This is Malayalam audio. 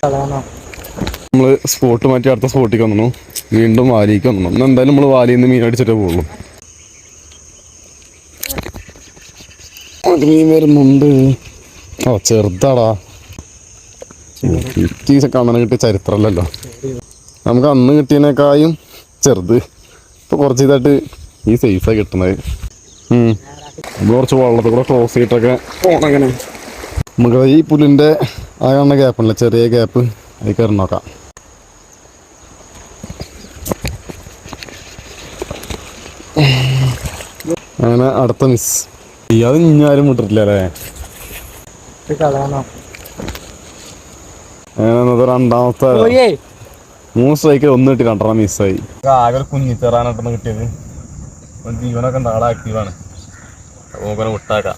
നമ്മള് സ്പോട്ട് മാറ്റി അടുത്ത സ്പോട്ടിലേക്ക് വന്നു. വീണ്ടും വാലിക്ക് വന്നു. ഇന്ന് എന്തായാലും നമ്മൾ വാലിയിൽ നിന്ന് മീൻ അടിച്ചിട്ടേ പോകുള്ളൂ. മീൻ വരുന്നുണ്ട്. ഓ ചെറുതാടാ. കാണാൻ കിട്ടിയ ചരിത്രമല്ലല്ലോ. നമുക്ക് അന്ന് കിട്ടിയതിനേക്കായും ചെറുത് ഇപ്പൊ കുറച്ച് ഇതായിട്ട് ഈ സൈസാണ് കിട്ടുന്നത്. നമ്മൾ കുറച്ച് വെള്ളത്തിൽ കൂടെ ക്രോസ് ചെയ്തിട്ടൊക്കെ പോകണം. അങ്ങനെ നമുക്ക് ഈ പുല്ലിൻ്റെ ആ കാണുന്ന ഗ്യാപ്പുണ്ടല്ലോ, ചെറിയ ഗ്യാപ്പ്, അതിൽ കയറി നോക്കാം. അങ്ങനെ അടുത്ത മിസ്. അത് ഇഞ്ഞാരും വിട്ടിട്ടില്ല അല്ലേ. രണ്ടാമത്തെ 3 സ്ട്രൈക്കിൽ 1 കിട്ടി, 2 മിസ്സായി. ആകെ ഒരു കുഞ്ഞിത്തേറാനായിട്ടാണ് കിട്ടിയത്. ജീവനൊക്കെ ഉണ്ട്, ആളെ ആക്റ്റീവാണ്. നമുക്ക് വിട്ടാക്കാം.